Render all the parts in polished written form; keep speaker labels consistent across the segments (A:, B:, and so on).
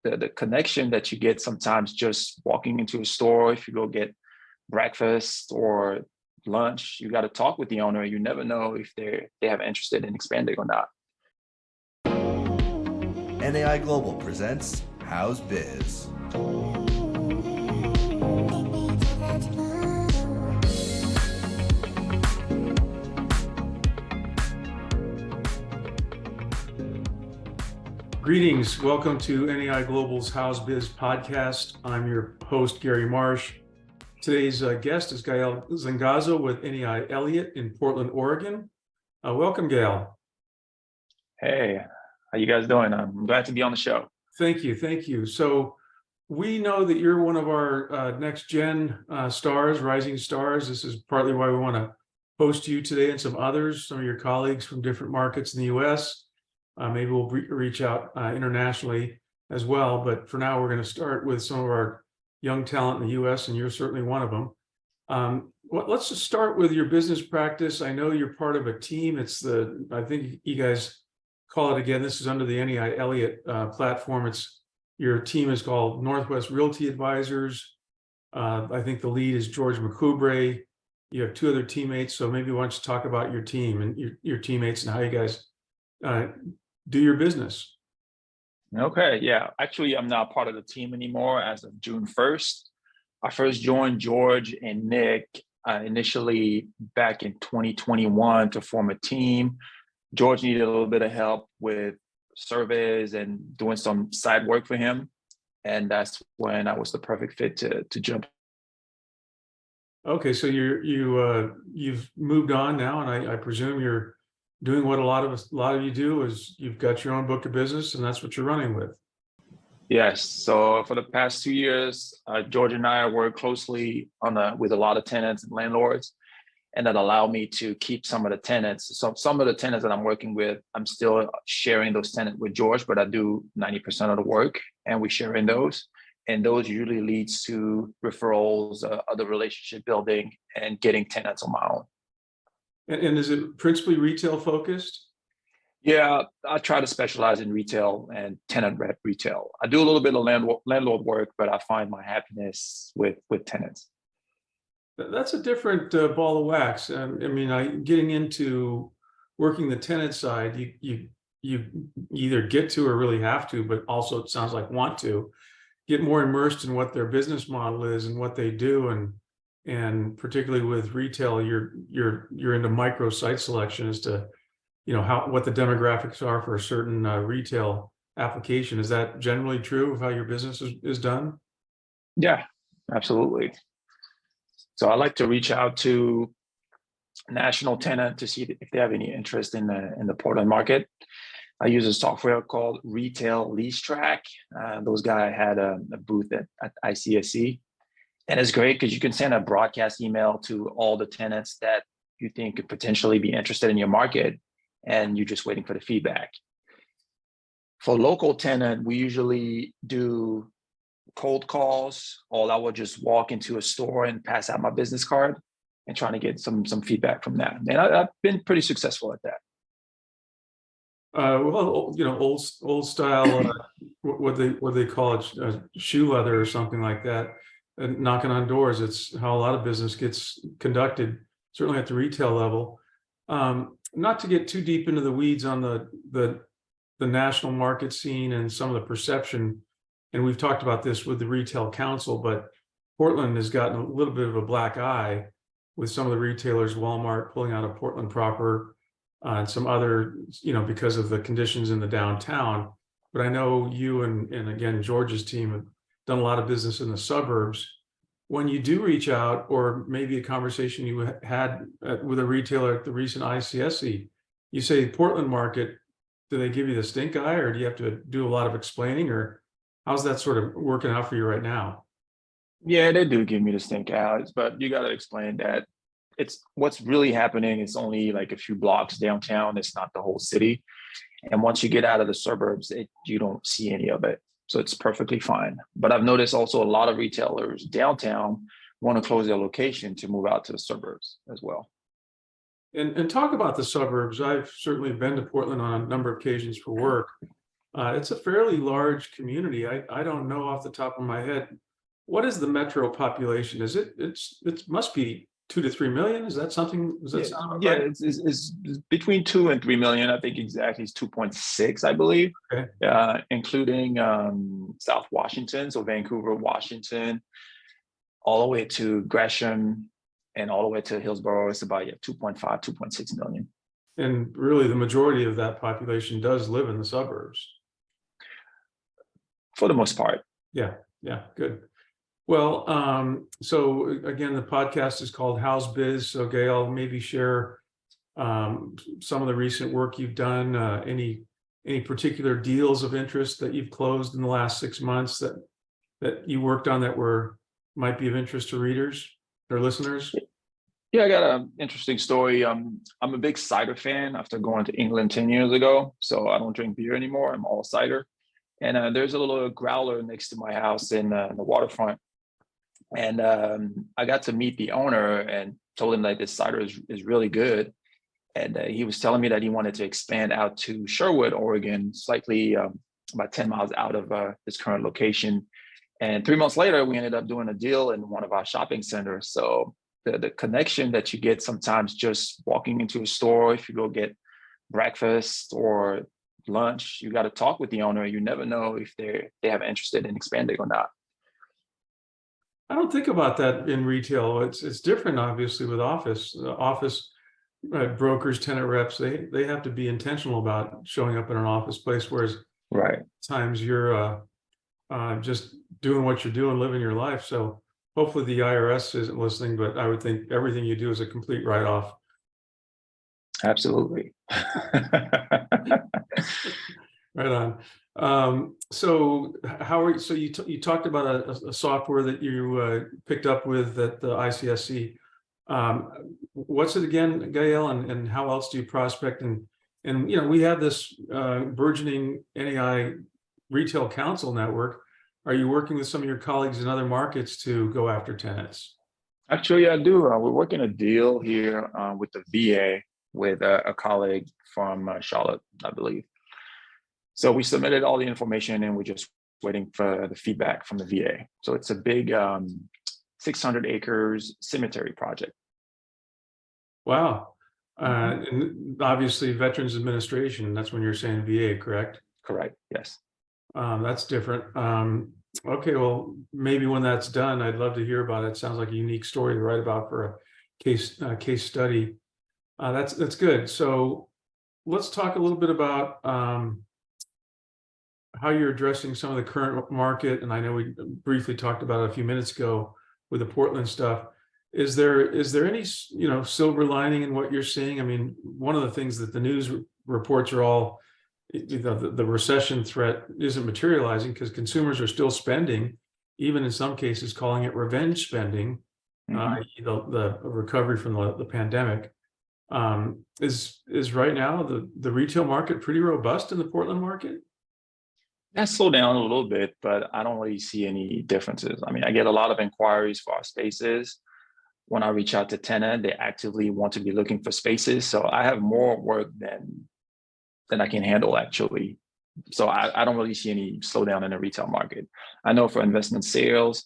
A: the connection that you get sometimes just walking into a store. If you go get breakfast or lunch, you got to talk with the owner. You never know if they have interested in expanding or not.
B: NAI Global presents How's Biz.
C: Greetings. Welcome to NAI Global's How's Biz podcast. I'm your host, Gary Marsh. Today's guest is Gael Zongazo with NAI Elliott in Portland, Oregon. Welcome, Gael.
A: Hey, how you guys doing? I'm glad to be on the show.
C: Thank you. Thank you. So we know that you're one of our next gen stars, rising stars. This is partly why we want to host you today and some others, some of your colleagues from different markets in the U.S. Maybe we'll reach out internationally as well. But for now, we're going to start with some of our young talent in the U.S., and you're certainly one of them. Let's just start with your business practice. I know you're part of a team. I think you guys call it again. This is under the NAI Elliott platform. Your team is called Northwest Realty Advisors. I think the lead is George McCoubray. You have two other teammates. So maybe why don't you talk about your team and your teammates and how you guys do your business.
A: Okay, yeah. Actually, I'm not part of the team anymore as of June 1st. I first joined George and Nick initially back in 2021 to form a team. George needed a little bit of help with surveys and doing some side work for him. And that's when I was the perfect fit to jump.
C: Okay, so you've moved on now, and I presume you're doing what a lot of you do is you've got your own book of business, and that's what you're running with.
A: Yes. So for the past 2 years, George and I work closely with a lot of tenants and landlords, and that allowed me to keep some of the tenants. So some of the tenants that I'm working with, I'm still sharing those tenants with George, but I do 90% of the work, and we share in those. And those usually leads to referrals, other relationship building, and getting tenants on my own.
C: And is it principally retail focused?
A: Yeah, I try to specialize in retail and tenant rep retail. I do a little bit of landlord work, but I find my happiness with tenants.
C: That's a different ball of wax. Getting into working the tenant side, you either get to or really have to, but also it sounds like want to get more immersed in what their business model is and what they do, and particularly with retail, you're into micro site selection as to what the demographics are for a certain retail application. Is that generally true of how your business is done?
A: Yeah, absolutely. So I like to reach out to national tenant to see if they have any interest in the Portland market. I use a software called Retail Lease Trac. Those guys had a booth at ICSC. And it's great because you can send a broadcast email to all the tenants that you think could potentially be interested in your market, and you're just waiting for the feedback. For local tenant, we usually do cold calls, or I will just walk into a store and pass out my business card and trying to get some feedback from that. And I've been pretty successful at that.
C: Old style, what they call it, shoe leather or something like that. And knocking on doors, it's how a lot of business gets conducted, certainly at the retail level. Not to get too deep into the weeds on the national market scene and some of the perception, and we've talked about this with the Retail Council, but Portland has gotten a little bit of a black eye with some of the retailers, Walmart pulling out of Portland proper, and some other, because of the conditions in the downtown. But I know you and again, George's team have done a lot of business in the suburbs. When you do reach out, or maybe a conversation you had with a retailer at the recent ICSC, you say Portland market, do they give you the stink eye, or do you have to do a lot of explaining, or how's that sort of working out for you right now?
A: Yeah, they do give me the stink eyes, but you got to explain that what's really happening is only like a few blocks downtown. It's not the whole city. And once you get out of the suburbs, you don't see any of it. So it's perfectly fine. But I've noticed also a lot of retailers downtown want to close their location to move out to the suburbs as well.
C: And talk about the suburbs. I've certainly been to Portland on a number of occasions for work. It's a fairly large community. I don't know off the top of my head. What is the metro population? It must be 2 to 3 million. Is that something? Does that
A: Yeah,
C: sound about
A: yeah,
C: right?
A: it's between 2 and 3 million. I think exactly it's 2.6, I believe,
C: Okay.
A: including South Washington, so Vancouver, Washington, all the way to Gresham, and all the way to Hillsborough. It's about 2.5, 2.6 million.
C: And really, the majority of that population does live in the suburbs.
A: For the most part.
C: Yeah, yeah, good. Well, so again, the podcast is called How's Biz. So Gail, maybe share some of the recent work you've done, any particular deals of interest that you've closed in the last 6 months that you worked on that might be of interest to readers or listeners.
A: Yeah, I got an interesting story. I'm a big cider fan after going to England 10 years ago. So I don't drink beer anymore. I'm all cider. And there's a little growler next to my house in the waterfront. And I got to meet the owner and told him that this cider is really good. And he was telling me that he wanted to expand out to Sherwood, Oregon, slightly about 10 miles out of his current location. And 3 months later, we ended up doing a deal in one of our shopping centers. So the connection that you get sometimes just walking into a store, if you go get breakfast or lunch, you got to talk with the owner. You never know if they have interested in expanding or not.
C: I don't think about that in retail. It's different, obviously, with office brokers, tenant reps. They have to be intentional about showing up in an office place, whereas
A: Right.
C: times you're just doing what you're doing, living your life. So hopefully the IRS isn't listening, but I would think everything you do is a complete write-off.
A: Absolutely.
C: Right on. So so you talked about a software that you picked up with at the ICSC. What's it again, Gael, and how else do you prospect? And we have this burgeoning NAI retail council network. Are you working with some of your colleagues in other markets to go after tenants?
A: Actually, I do. We're working a deal here with the VA with a colleague from Charlotte, I believe. So we submitted all the information and we're just waiting for the feedback from the VA. So it's a big 600 acres cemetery project.
C: Wow. And obviously Veterans Administration, that's when you're saying VA, correct?
A: Correct, yes.
C: That's different. Okay, well, maybe when that's done, I'd love to hear about it. Sounds like a unique story to write about for a case study. That's good. So let's talk a little bit about how you're addressing some of the current market. And I know we briefly talked about it a few minutes ago with the Portland stuff. Is there any silver lining in what you're seeing? I mean, one of the things that the news reports are all the recession threat isn't materializing because consumers are still spending, even in some cases calling it revenge spending, the recovery from the pandemic. Is right now the retail market pretty robust in the Portland market?
A: That slowed down a little bit, but I don't really see any differences. I mean, I get a lot of inquiries for our spaces. When I reach out to tenant, they actively want to be looking for spaces. So I have more work than I can handle, actually. So I don't really see any slowdown in the retail market. I know for investment sales,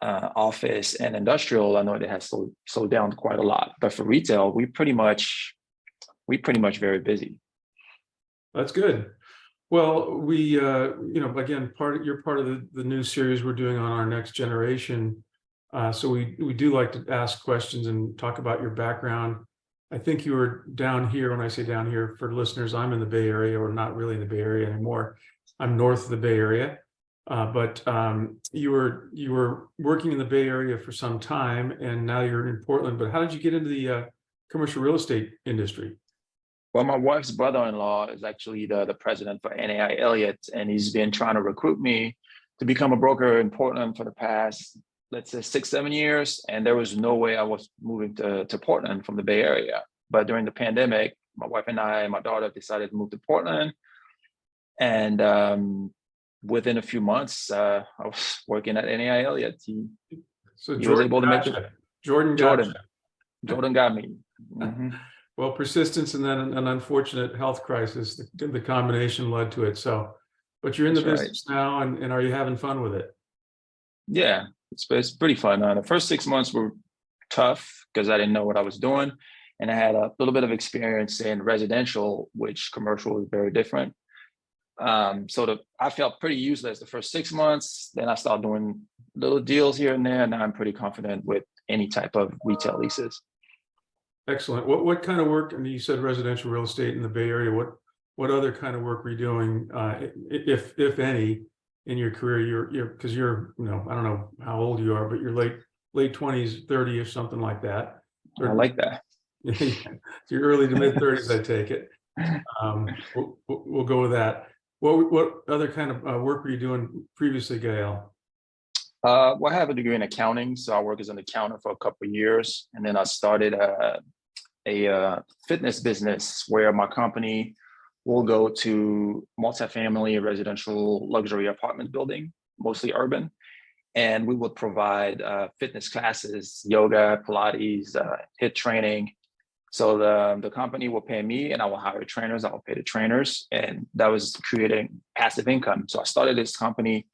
A: office and industrial, I know it has slowed down quite a lot. But for retail, we pretty much very busy.
C: That's good. Well, we again, you're part of the new series we're doing on our next generation. So we do like to ask questions and talk about your background. I think you were down here. When I say down here, for listeners, I'm in the Bay Area, or not really in the Bay Area anymore. I'm north of the Bay Area, but you were working in the Bay Area for some time, and now you're in Portland. But how did you get into the commercial real estate industry?
A: Well, my wife's brother-in-law is actually the president for NAI Elliott, and he's been trying to recruit me to become a broker in Portland for the past, let's say, 6-7 years. And there was no way I was moving to Portland from the Bay Area. But during the pandemic, my wife and I and my daughter decided to move to Portland. And within a few months, I was working at NAI Elliott. He was able to make it.
C: Jordan
A: Jordan got me. Mm-hmm.
C: Well, persistence and then an unfortunate health crisis, the combination led to it. So, but you're in the
A: That's right.
C: business now, and are you having fun with it?
A: Yeah, it's pretty fun. The first 6 months were tough because I didn't know what I was doing, and I had a little bit of experience in residential, which commercial is very different. I felt pretty useless the first 6 months. Then I started doing little deals here and there. Now I'm pretty confident with any type of retail leases.
C: Excellent. What kind of work? And you said residential real estate in the Bay Area. What other kind of work were you doing, if any, in your career? You're because you're I don't know how old you are, but you're late 20s, 30 or something like that.
A: I like that.
C: Your early to mid 30s, I take it. We'll go with that. What other kind of work were you doing previously, Gael?
A: Well, I have a degree in accounting, so I worked as an accountant for a couple of years, and then I started a fitness business where my company will go to multifamily residential luxury apartment building, mostly urban, and we would provide fitness classes, yoga, Pilates, HIIT training. So the company will pay me, and I will hire trainers. I will pay the trainers, and that was creating passive income. So I started this company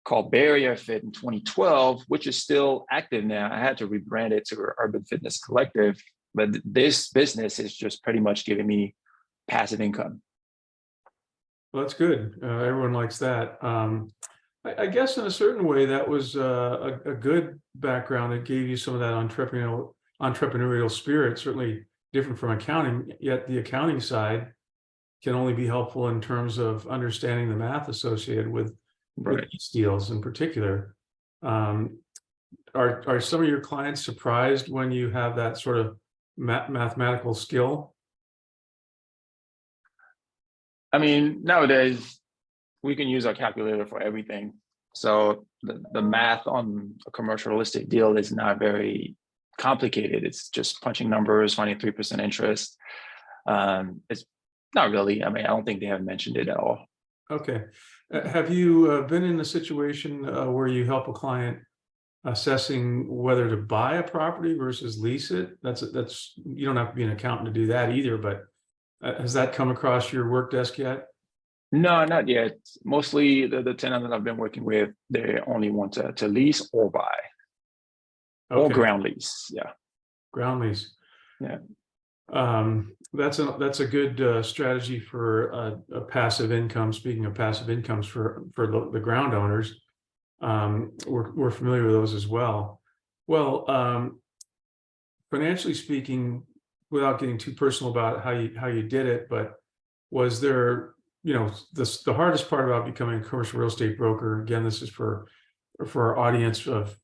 A: called Bay Area Fit in 2012, which is still active now. I had to rebrand it to Urban Fitness Collective, but this business is just pretty much giving me passive income.
C: Well, that's good. Everyone likes that. I guess in a certain way, that was a good background. It gave you some of that entrepreneurial spirit, certainly different from accounting, yet the accounting side can only be helpful in terms of understanding the math associated with these deals in particular. Are some of your clients surprised when you have that sort of mathematical skill?
A: I mean, nowadays we can use our calculator for everything. So the math on a commercial real estate deal is not very complicated. It's just punching numbers, finding 3% interest. It's not really. I mean, I don't think they have mentioned it at all.
C: Okay. Have you been in a situation where you help a client assessing whether to buy a property versus lease it? That's you don't have to be an accountant to do that either, but has that come across your work desk yet?
A: No, not yet. Mostly the tenant that I've been working with, they only want to lease or buy. Or ground lease. Yeah.
C: Ground lease.
A: Yeah.
C: That's a good strategy for a passive income. Speaking of passive incomes for the ground owners, we're familiar with those as well. Well, financially speaking, without getting too personal about how you did it, but was there, the hardest part about becoming a commercial real estate broker? Again, this is for our audience of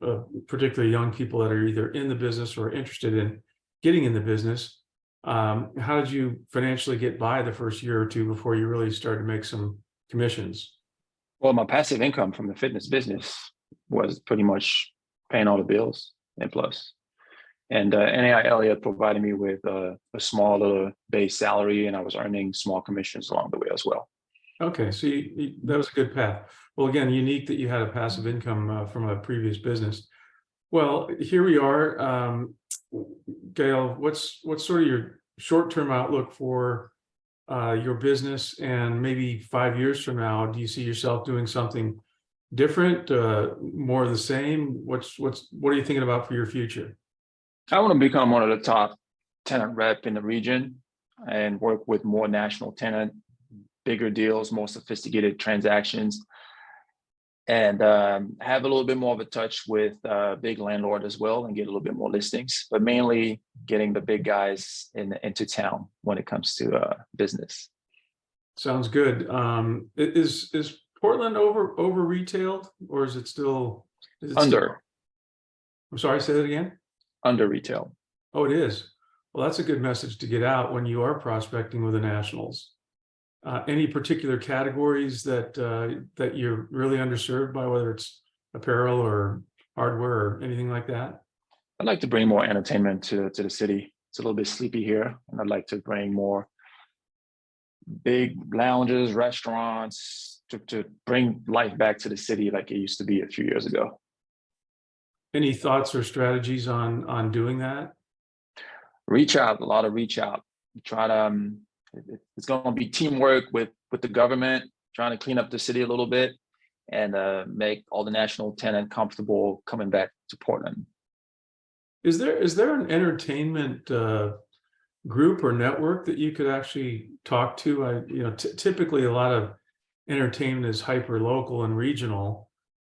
C: particularly young people that are either in the business or interested in getting in the business. How did you financially get by the first year or two before you really started to make some commissions?
A: Well, my passive income from the fitness business was pretty much paying all the bills and plus. And Elliott provided me with a small little base salary, and I was earning small commissions along the way as well.
C: Okay, so that was a good path. Well, again, unique that you had a passive income from a previous business. Well, here we are. Gael, what's sort of your short-term outlook for your business, and maybe 5 years from now, do you see yourself doing something different, more of the same? What are you thinking about for your future?
A: I want to become one of the top tenant rep in the region and work with more national tenant, bigger deals, more sophisticated transactions, and have a little bit more of a touch with big landlord as well, and get a little bit more listings, but mainly getting the big guys into town when it comes to business.
C: Sounds good. Is Portland over retailed, or is it still
A: under?
C: I'm sorry, say that again.
A: Under retail.
C: Oh, it is. Well, that's a good message to get out when you are prospecting with the nationals. Any particular categories that you're really underserved by, whether it's apparel or hardware or anything like that?
A: I'd like to bring more entertainment to the city. It's a little bit sleepy here, and I'd like to bring more big lounges, restaurants, to bring life back to the city like it used to be a few years ago.
C: Any thoughts or strategies on doing that?
A: Reach out, a lot of reach out. Try to, it's going to be teamwork with the government, trying to clean up the city a little bit and make all the national tenant comfortable coming back to Portland.
C: Is there an entertainment group or network that you could actually talk to? Typically a lot of entertainment is hyper local and regional,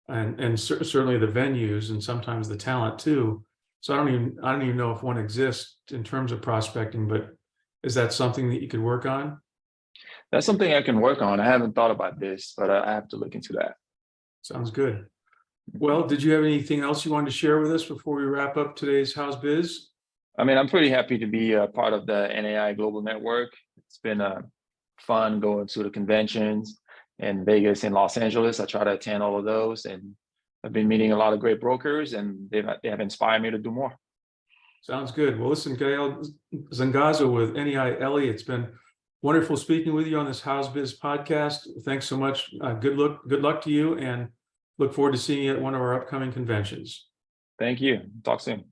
C: and certainly the venues and sometimes the talent too. So I don't even know if one exists in terms of prospecting, but is that something that you could work on?
A: That's something I can work on. I haven't thought about this, but I have to look into that.
C: Sounds good. Well, did you have anything else you wanted to share with us before we wrap up today's House Biz?
A: I mean, I'm pretty happy to be a part of the NAI Global Network. It's been fun going to the conventions in Vegas and Los Angeles. I try to attend all of those, and I've been meeting a lot of great brokers, and they have inspired me to do more.
C: Sounds good. Well, listen, Gael Zongazo with NEI Elliott, it's been wonderful speaking with you on this House Biz podcast. Thanks so much. Good luck to you, and look forward to seeing you at one of our upcoming conventions.
A: Thank you. Talk soon.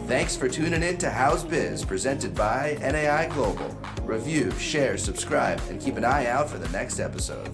B: Thanks for tuning in to House Biz, presented by NAI Global. Review, share, subscribe, and keep an eye out for the next episode.